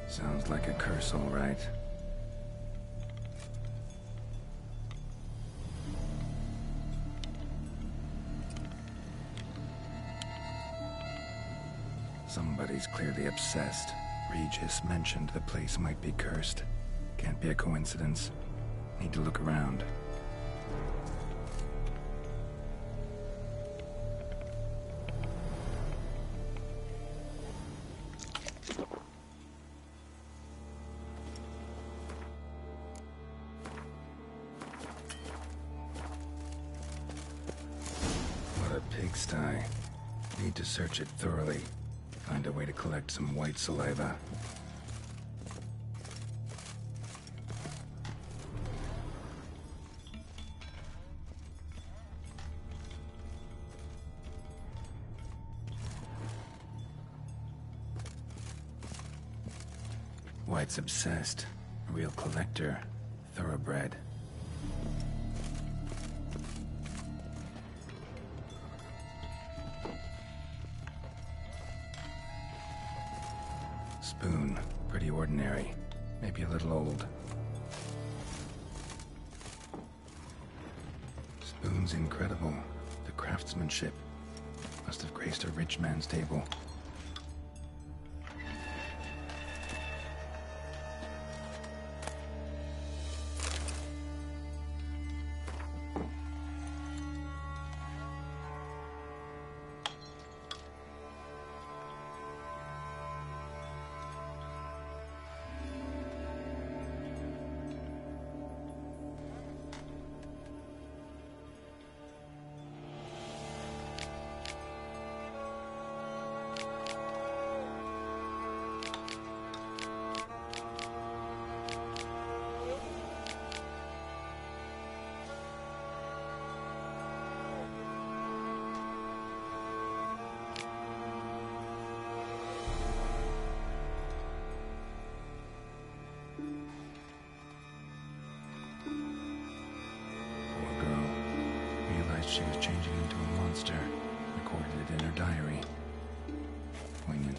Sounds like a curse, all right. Somebody's clearly obsessed. Regis mentioned the place might be cursed. Can't be a coincidence. Need to look around. What a pigsty. Need to search it thoroughly. Find a way to collect some white saliva. White's obsessed. A real collector. Thoroughbred. Spoon. Pretty ordinary. Maybe a little old. Spoon's incredible. The craftsmanship. Must have graced a rich man's table. She was changing into a monster. Recorded it in her diary. Poignant.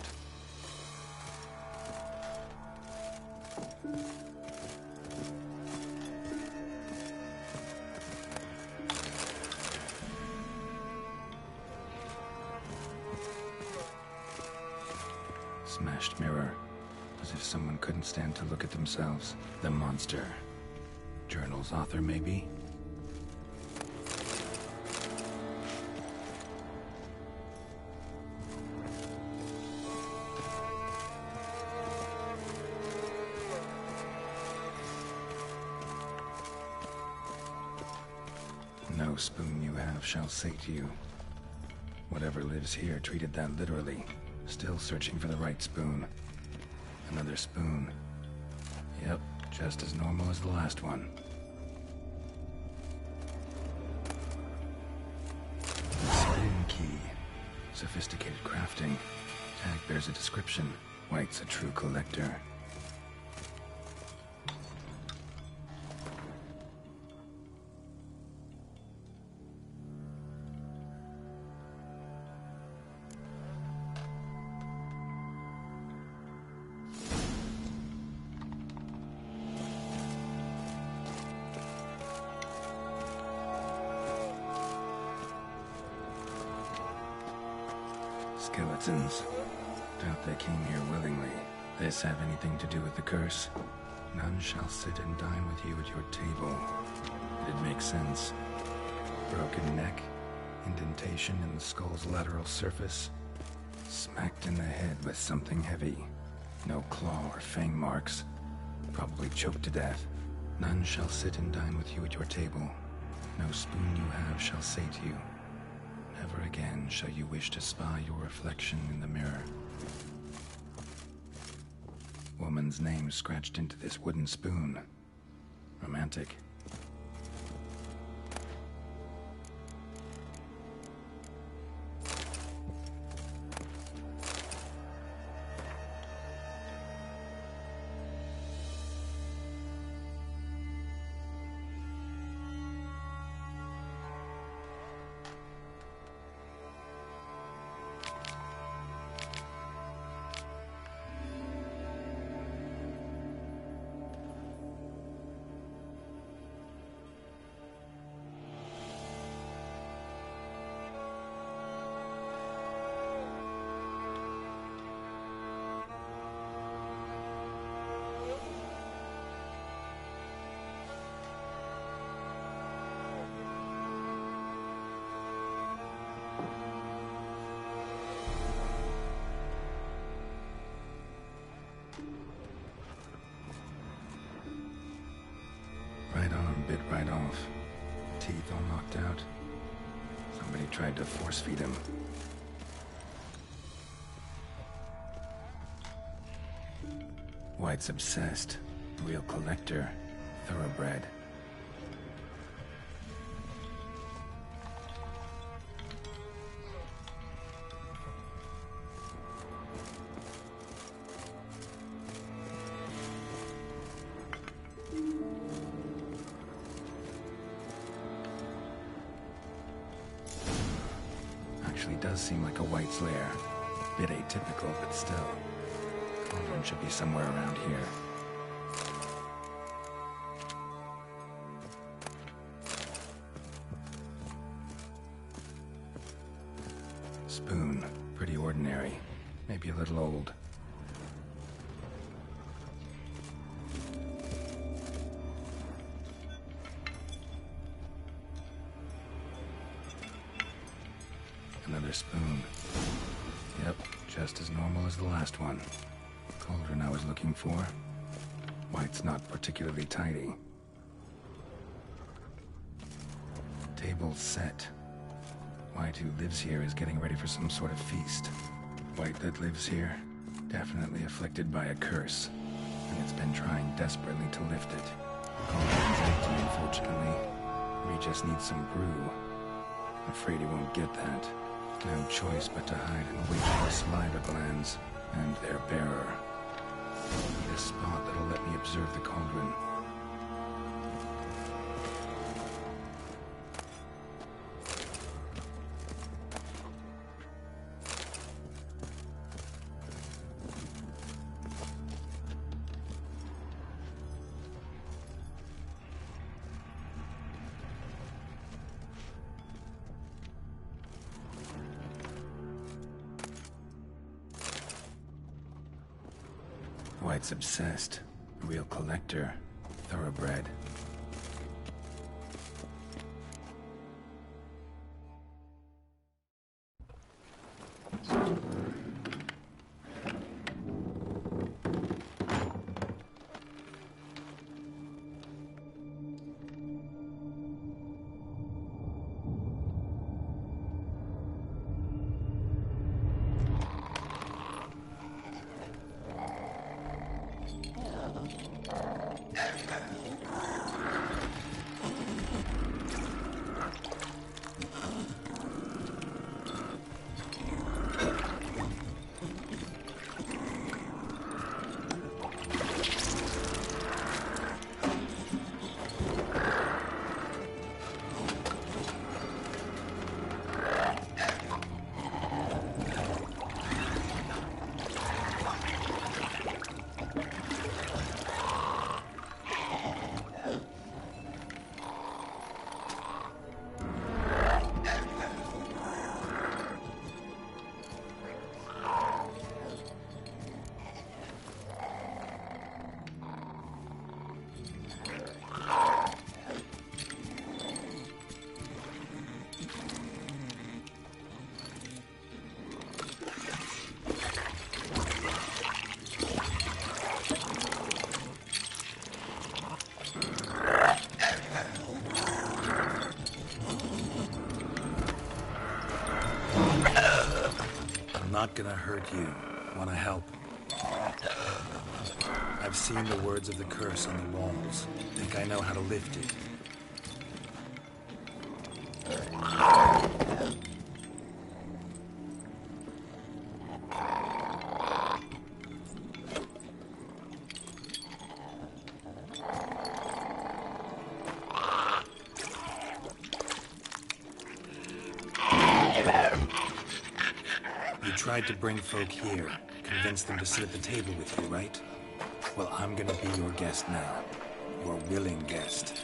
Smashed mirror. As if someone couldn't stand to look at themselves. The monster. Journal's author, maybe? No spoon you have shall sate you. Whatever lives here treated that literally. Still searching for the right spoon. Another spoon. Yep, just as normal as the last one. Spoon key. Sophisticated crafting. Tag bears a description. White's a true collector. Skeletons. Doubt they came here willingly. This have anything to do with the curse? None shall sit and dine with you at your table. It makes sense. Broken neck, indentation in the skull's lateral surface, smacked in the head with something heavy. No claw or fang marks. Probably choked to death. None shall sit and dine with you at your table. No spoon you have shall sate you. Never again shall you wish to spy your reflection in the mirror. Woman's name scratched into this wooden spoon. Romantic. Right on, bit right off. Teeth all knocked out. Somebody tried to force feed him. White's obsessed. Real collector. Thoroughbred. Actually does seem like a White's lair. Bit atypical, but still. Cauldron should be somewhere around here. Spoon. Pretty ordinary. Maybe a little old. Another spoon. Yep, just as normal as the last one. Cauldron I was looking for. White's not particularly tidy. Table set. White, who lives here, is getting ready for some sort of feast. White that lives here, definitely afflicted by a curse, and it's been trying desperately to lift it. Cauldron's empty, unfortunately. Regis needs some brew. Afraid he won't get that. No choice but to hide and wait for the saliva glands and their bearer. Need a spot that'll let me observe the cauldron. White's obsessed. Real collector. Thoroughbred. Not gonna hurt you. Wanna help? I've seen the words of the curse on the walls. Think I know how to lift it. You tried to bring folk here, convince them to sit at the table with you, right? Well, I'm gonna be your guest now. Your willing guest.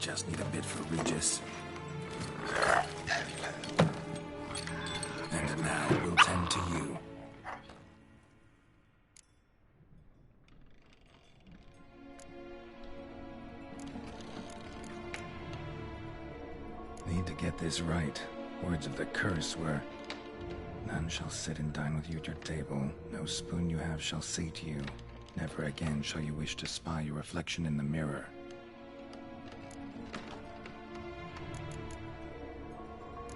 Just need a bit for Regis. And now we'll tend to you. get this right. Words of the curse were, "None shall sit and dine with you at your table. No spoon you have shall sate you. Never again shall you wish to spy your reflection in the mirror."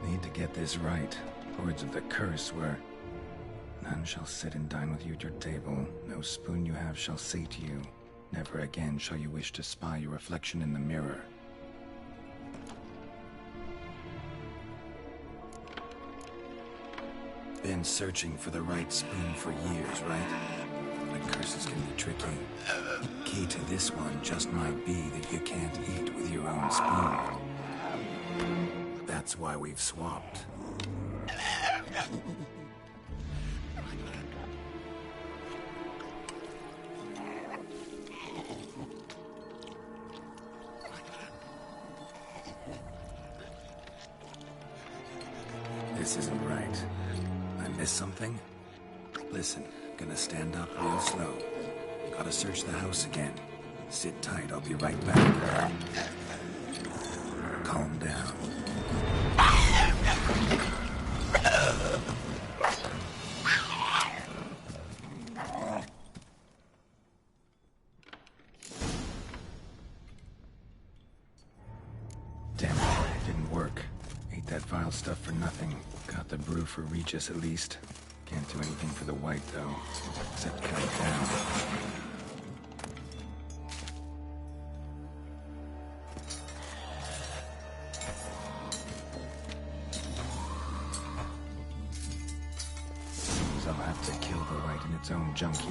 Need to get this right. Words of the curse were, "None shall sit and dine with you at your table. No spoon you have shall sate you. Never again shall you wish to spy your reflection in the mirror." Been searching for the right spoon for years, right? But curses can be tricky. Key to this one just might be that you can't eat with your own spoon. That's why we've swapped. This isn't right. I missed something? Listen, gonna stand up real slow. Gotta search the house again. Sit tight, I'll be right back. Calm down. Damn it, didn't work. Ate that vile stuff for nothing. Got the brew for Regis at least. Can't do anything for the white though, except cut it down. Seems I'll have to kill the white in its own junkie.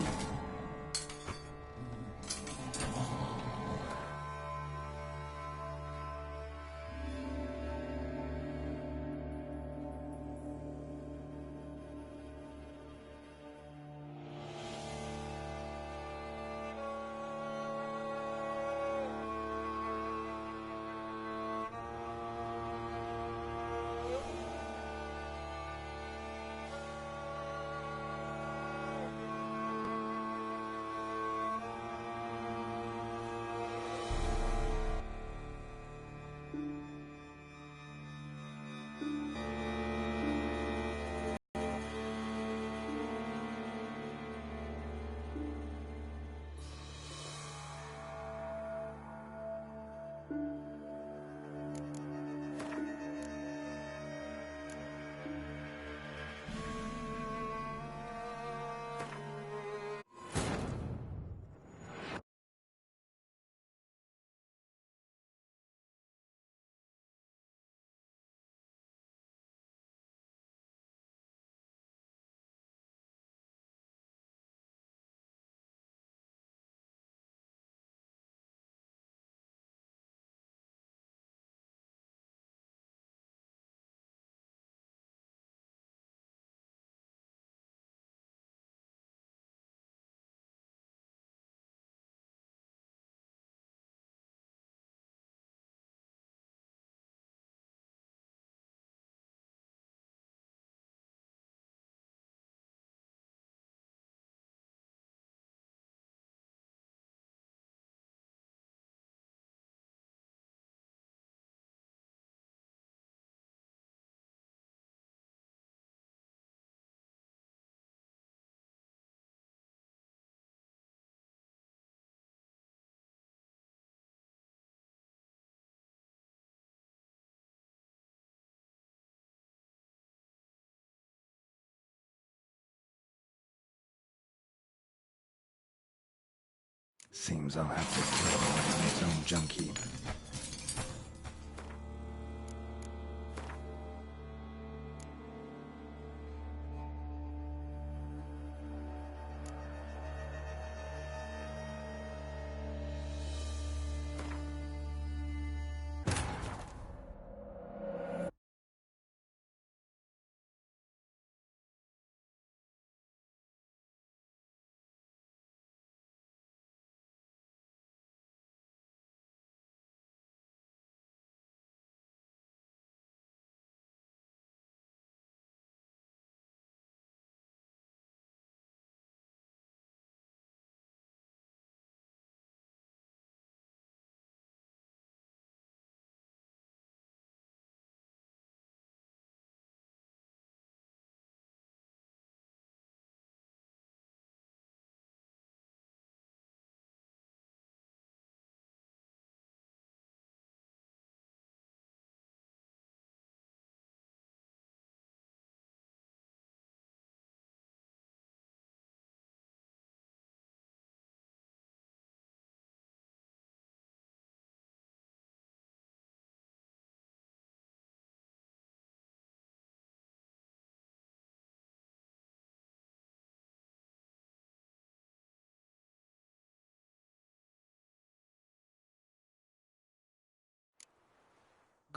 Seems I'll have to kill the white in its own junkie.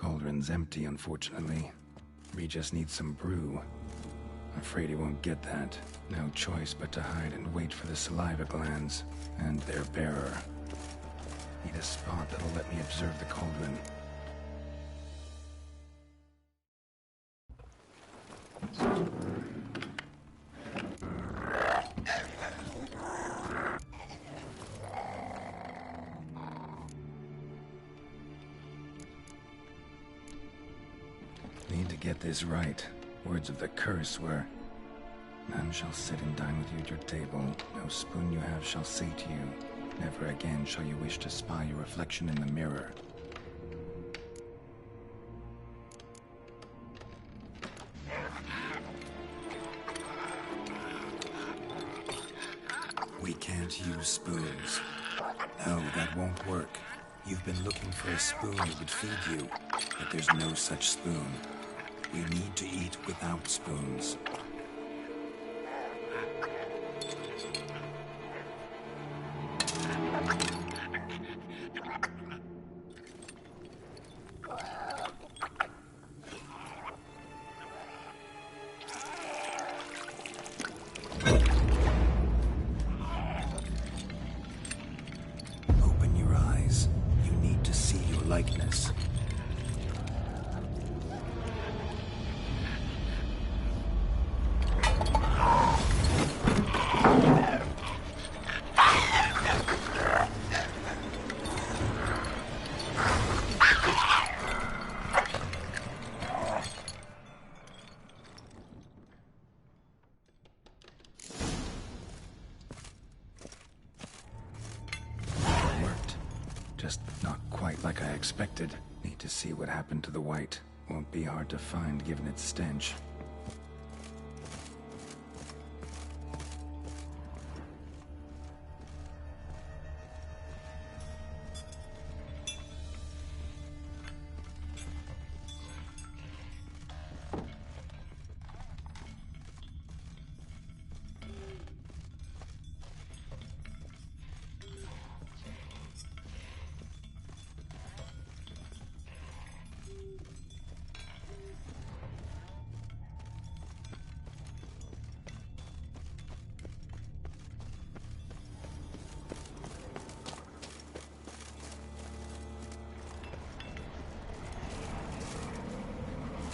Cauldron's empty, unfortunately. We just need some brew. Afraid he won't get that. No choice but to hide and wait for the saliva glands and their bearer. Need a spot that'll let me observe the cauldron. Need to get this right. Words of the curse were, "None shall sit and dine with you at your table. No spoon you have shall say to you, never again shall you wish to spy your reflection in the mirror." We can't use spoons. No, that won't work. You've been looking for a spoon that would feed you, but there's no such spoon. We need to eat without spoons. Open your eyes. You need to see your likeness. Worked. Just not quite like I expected. Need to see what happened to the white. Won't be hard to find given its stench.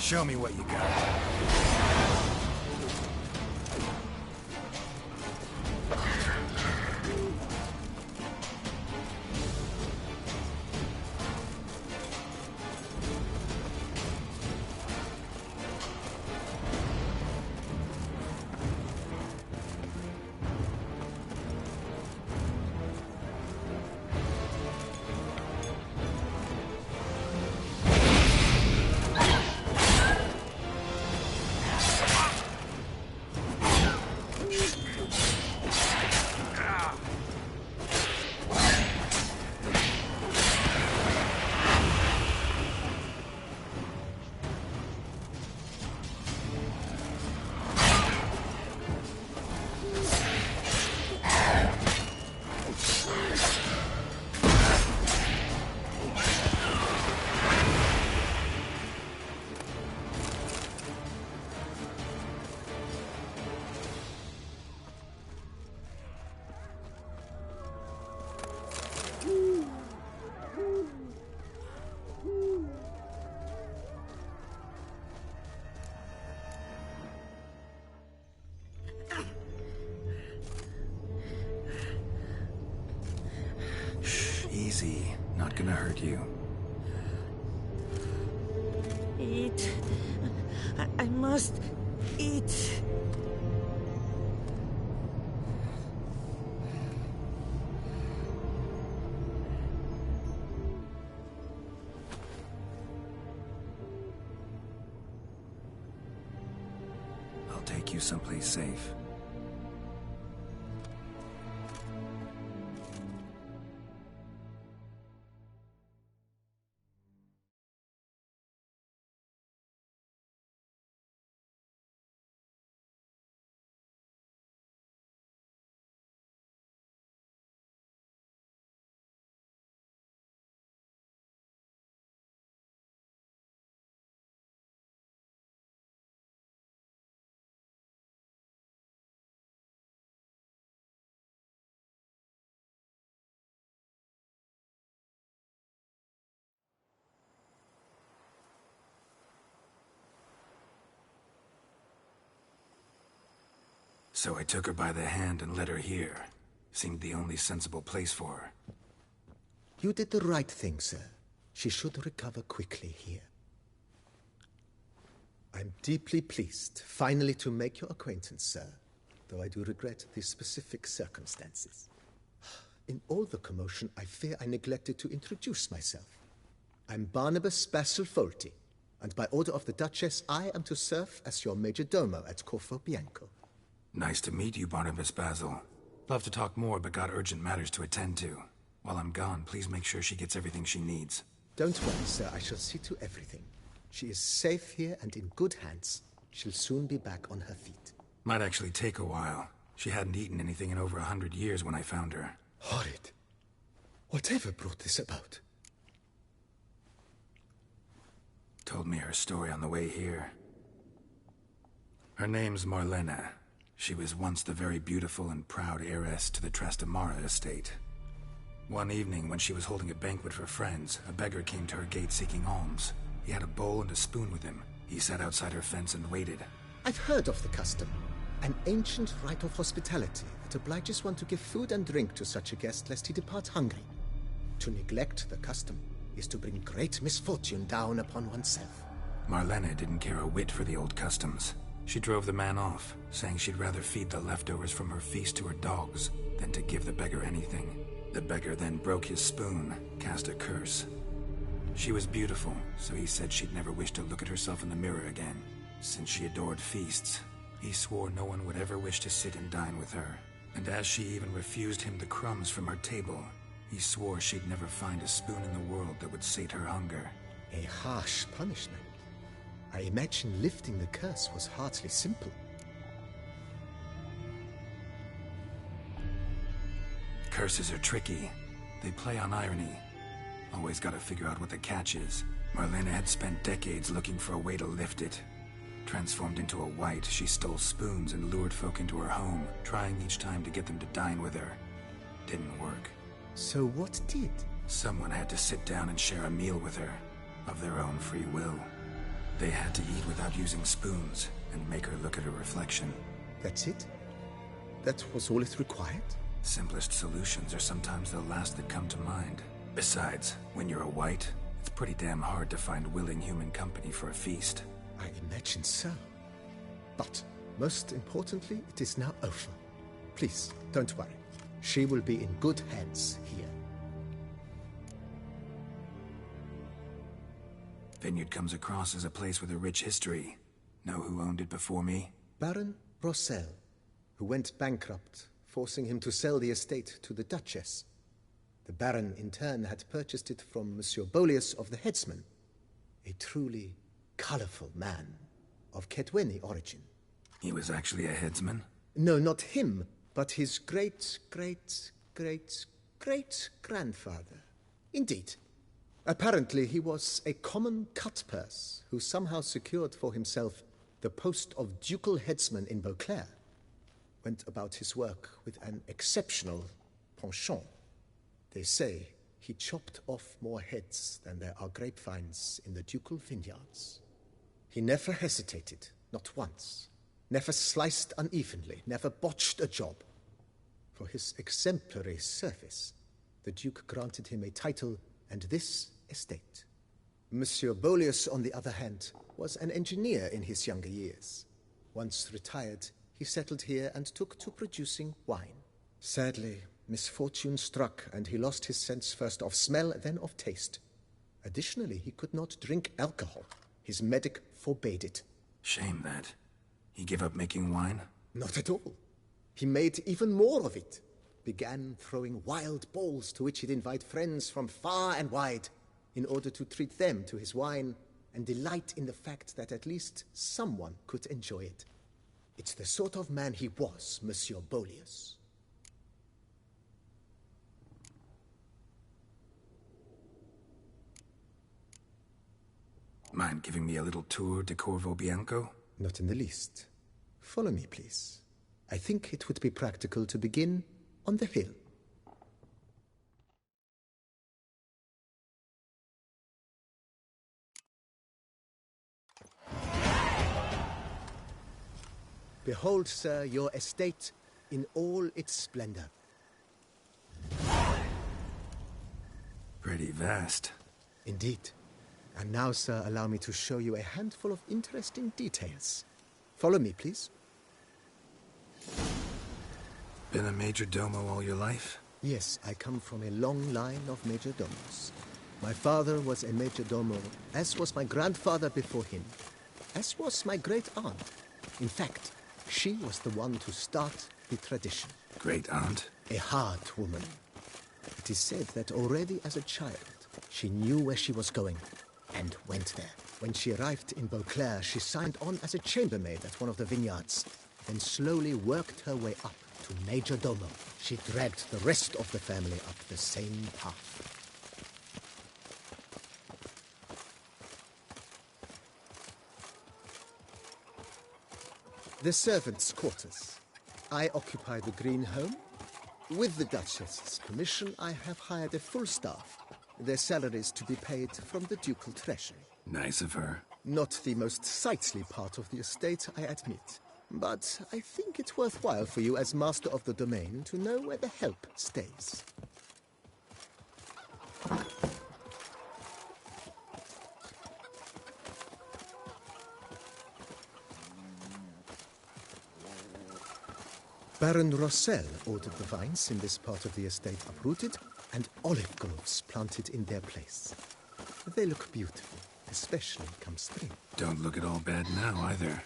Show me what you got. Easy. Not gonna hurt you. Eat. I must eat. I'll take you someplace safe. So I took her by the hand and led her here. Seemed the only sensible place for her. You did the right thing, sir. She should recover quickly here. I'm deeply pleased, finally, to make your acquaintance, sir, though I do regret the specific circumstances. In all the commotion, I fear I neglected to introduce myself. I'm Barnabas Basilfolti, and by order of the Duchess, I am to serve as your major domo at Corvo Bianco. Nice to meet you, Barnabas Basil. Love to talk more, but got urgent matters to attend to. While I'm gone, please make sure she gets everything she needs. Don't worry, sir. I shall see to everything. She is safe here and in good hands. She'll soon be back on her feet. Might actually take a while. She hadn't eaten anything in over 100 years when I found her. Horrid. Whatever brought this about? Told me her story on the way here. Her name's Marlena. She was once the very beautiful and proud heiress to the Trastamara estate. One evening, when she was holding a banquet for friends, a beggar came to her gate seeking alms. He had a bowl and a spoon with him. He sat outside her fence and waited. I've heard of the custom. An ancient rite of hospitality that obliges one to give food and drink to such a guest lest he depart hungry. To neglect the custom is to bring great misfortune down upon oneself. Marlena didn't care a whit for the old customs. She drove the man off, saying she'd rather feed the leftovers from her feast to her dogs than to give the beggar anything. The beggar then broke his spoon, cast a curse. She was beautiful, so he said she'd never wish to look at herself in the mirror again. Since she adored feasts, he swore no one would ever wish to sit and dine with her. And as she even refused him the crumbs from her table, he swore she'd never find a spoon in the world that would sate her hunger. A harsh punishment. I imagine lifting the curse was hardly simple. Curses are tricky. They play on irony. Always gotta figure out what the catch is. Marlena had spent decades looking for a way to lift it. Transformed into a wight, she stole spoons and lured folk into her home, trying each time to get them to dine with her. Didn't work. So what did? Someone had to sit down and share a meal with her, of their own free will. They had to eat without using spoons, and make her look at her reflection. That's it? That was all it required? Simplest solutions are sometimes the last that come to mind. Besides, when you're a wight, it's pretty damn hard to find willing human company for a feast. I imagine so. But, most importantly, it is now over. Please, don't worry. She will be in good hands here. Vineyard comes across as a place with a rich history. Know who owned it before me? Baron Rossel, who went bankrupt, forcing him to sell the estate to the Duchess. The Baron, in turn, had purchased it from Monsieur Bolius of the Headsman, a truly colorful man of Kedweni origin. He was actually a headsman? No, not him, but his great-great-great-great-grandfather. Indeed. Apparently, he was a common cutpurse who somehow secured for himself the post of ducal headsman in Beauclair. Went about his work with an exceptional penchant. They say he chopped off more heads than there are grapevines in the ducal vineyards. He never hesitated, not once. Never sliced unevenly, never botched a job. For his exemplary service, the Duke granted him a title and this estate. Monsieur Bolius, on the other hand, was an engineer in his younger years. Once retired, he settled here and took to producing wine. Sadly, misfortune struck and he lost his sense first of smell, then of taste. Additionally, he could not drink alcohol. His medic forbade it. Shame that. He gave up making wine? Not at all. He made even more of it. Began throwing wild balls to which he'd invite friends from far and wide in order to treat them to his wine and delight in the fact that at least someone could enjoy it. It's the sort of man he was, Monsieur Bolius. Mind giving me a little tour de Corvo Bianco? Not in the least. Follow me, please. I think it would be practical to begin on the hill. Behold, sir, your estate in all its splendor. Pretty vast. Indeed. And now, sir, allow me to show you a handful of interesting details. Follow me, please. Been a major domo all your life? Yes, I come from a long line of major domos. My father was a major domo, as was my grandfather before him, as was my great aunt. In fact, she was the one to start the tradition. Great aunt? A hard woman. It is said that already as a child, she knew where she was going and went there. When she arrived in Beauclair, she signed on as a chambermaid at one of the vineyards, then slowly worked her way up to Major Domo. She dragged the rest of the family up the same path. The servants' quarters. I occupy the green home. With the Duchess's permission, I have hired a full staff. Their salaries to be paid from the ducal treasury. Nice of her. Not the most sightly part of the estate, I admit. But I think it's worthwhile for you as master of the domain to know where the help stays. Baron Rossel ordered the vines in this part of the estate uprooted and olive groves planted in their place. They look beautiful, especially come spring. Don't look at all bad now, either.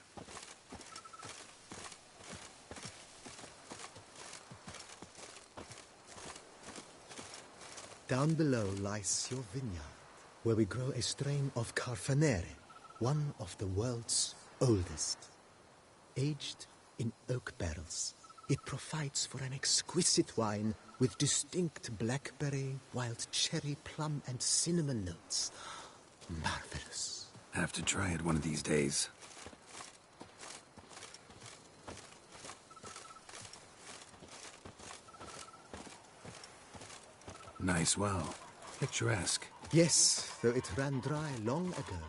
Down below lies your vineyard, where we grow a strain of Carfanere, one of the world's oldest. Aged in oak barrels, it provides for an exquisite wine with distinct blackberry, wild cherry, plum, and cinnamon notes. Marvelous. Have to try it one of these days. Nice well. Picturesque. Yes, though it ran dry long ago.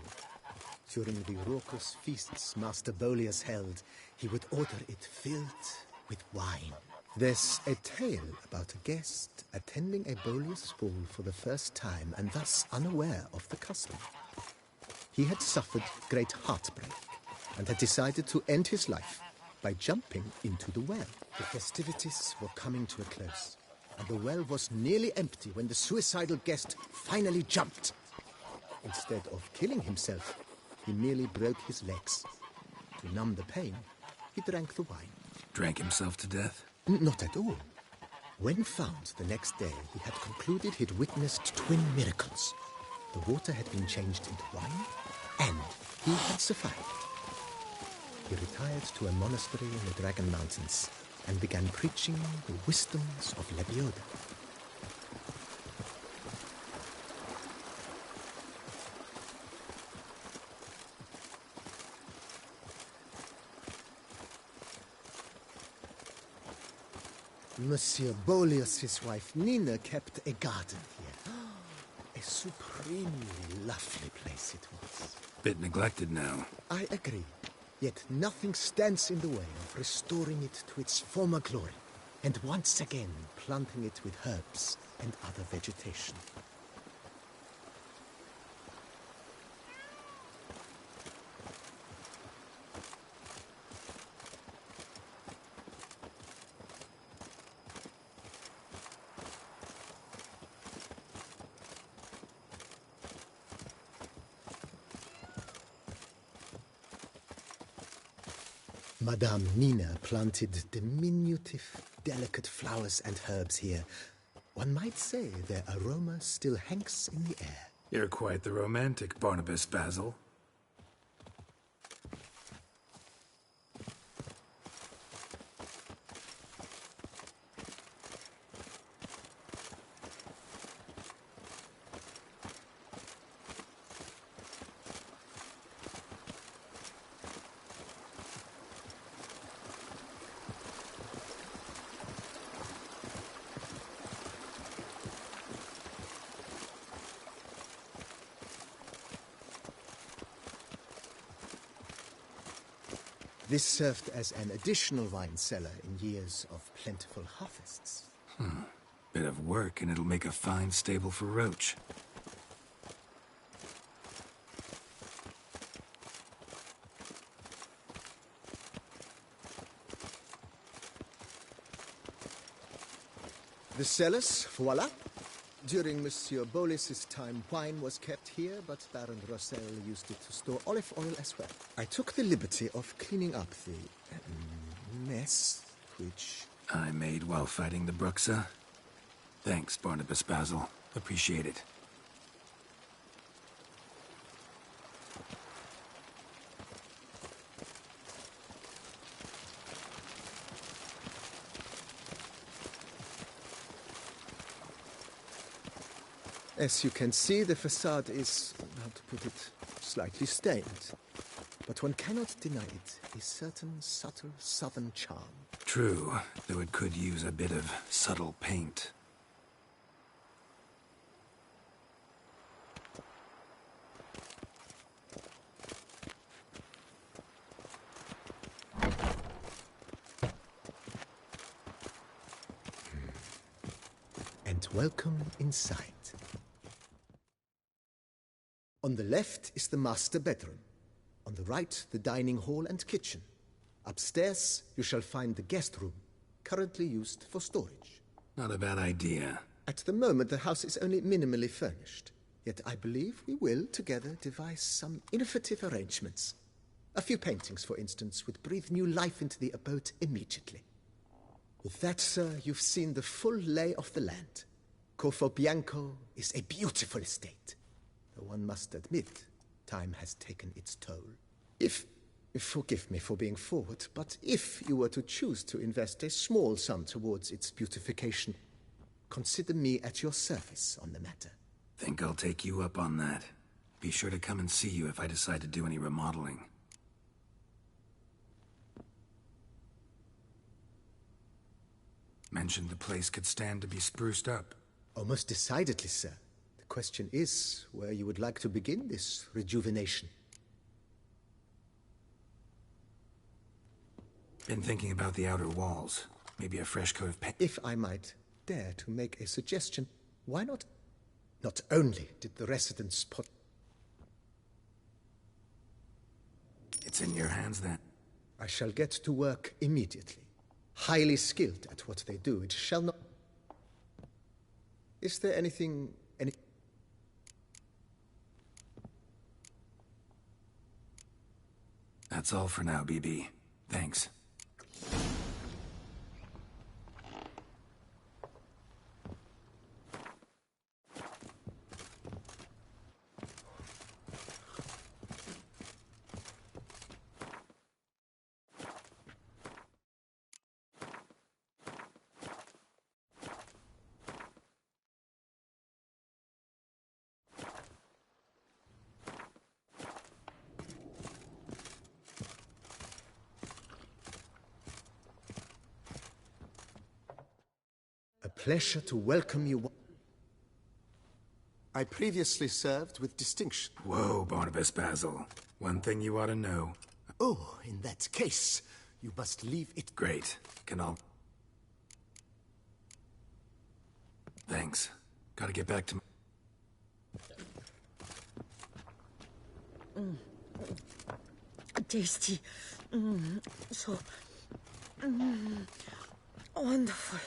During the raucous feasts Master Bolius held, he would order it filled with wine. There's a tale about a guest attending a Bolius ball for the first time and thus unaware of the custom. He had suffered great heartbreak and had decided to end his life by jumping into the well. The festivities were coming to a close, and the well was nearly empty when the suicidal guest finally jumped. Instead of killing himself, he merely broke his legs. To numb the pain, he drank the wine. Drank himself to death? Not at all. When found the next day, he had concluded he'd witnessed twin miracles. The water had been changed into wine, and he had survived. He retired to a monastery in the Dragon Mountains and began preaching the wisdoms of Lebioda. Monsieur Bolius' wife Nina kept a garden here. A supremely lovely place it was. Bit neglected now. I agree. Yet nothing stands in the way of restoring it to its former glory, and once again planting it with herbs and other vegetation. Madame Nina planted diminutive, delicate flowers and herbs here. One might say their aroma still hangs in the air. You're quite the romantic, Barnabas Basil. This served as an additional wine cellar in years of plentiful harvests. Bit of work and it'll make a fine stable for Roach. The cellars, voila. During Monsieur Bolis's time, wine was kept here, but Baron Rossel used it to store olive oil as well. I took the liberty of cleaning up the mess, which... I made while fighting the Bruxa. Thanks, Barnabas Basil. Appreciate it. As you can see, the facade is, how to put it, slightly stained. But one cannot deny it, a certain subtle southern charm. True, though it could use a bit of subtle paint. And welcome inside. On the left is the master bedroom. On the right, the dining hall and kitchen. Upstairs, you shall find the guest room, currently used for storage. Not a bad idea. At the moment, the house is only minimally furnished. Yet I believe we will, together, devise some innovative arrangements. A few paintings, for instance, would breathe new life into the abode immediately. With that, sir, you've seen the full lay of the land. Corvo Bianco is a beautiful estate. Though one must admit, time has taken its toll. Forgive me for being forward, but if you were to choose to invest a small sum towards its beautification, consider me at your service on the matter. Think I'll take you up on that. Be sure to come and see you if I decide to do any remodeling. Mentioned the place could stand to be spruced up. Oh, most decidedly, sir. The question is where you would like to begin this rejuvenation. Been thinking about the outer walls. Maybe a fresh coat of paint. If I might dare to make a suggestion, why not? Not only did the residents spot... It's in your hands then. I shall get to work immediately. Highly skilled at what they do, it shall not... Is there anything... That's all for now, BB. Thanks. A pleasure to welcome you. I previously served with distinction. Whoa, Barnabas Basil. One thing you ought to know. Oh, in that case, you must leave it... Great. Can all... Thanks. Gotta get back to... Tasty. So... wonderful.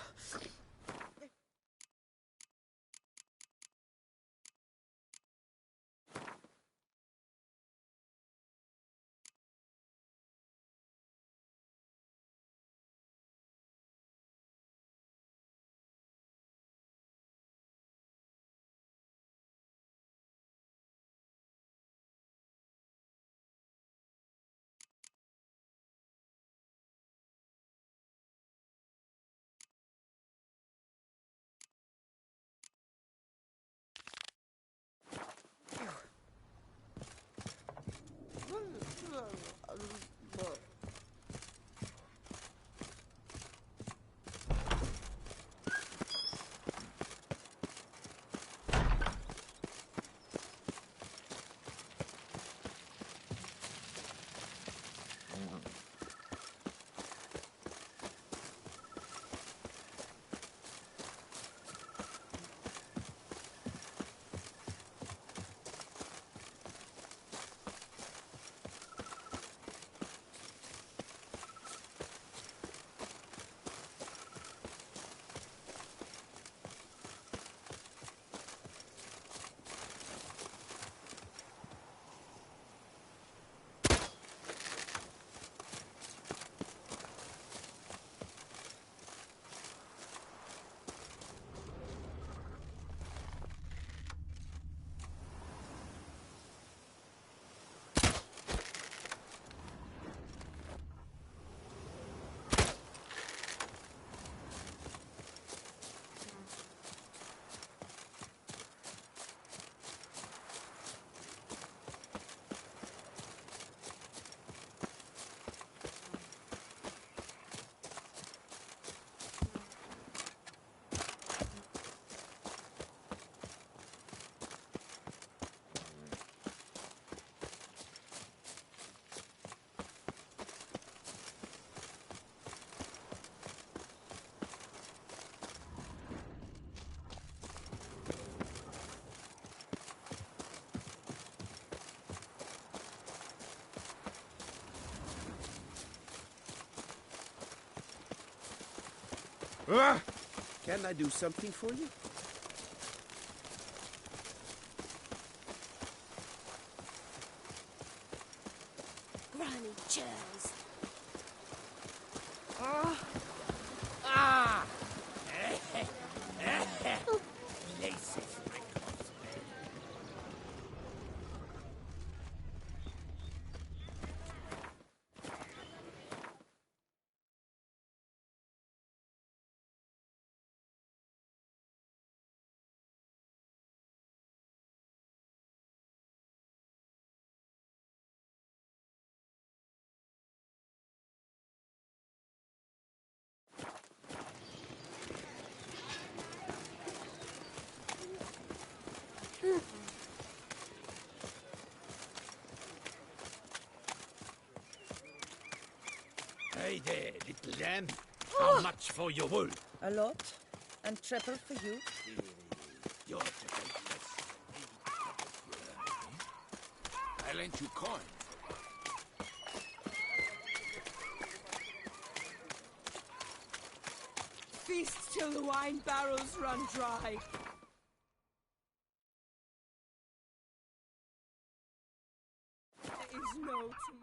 Can I do something for you? Granny chairs. Places. Hey there, little lamb. How much for your wool? A lot, and triple for you. You're to take less. I lent you coin. Feast till the wine barrels run dry. There is no tomorrow.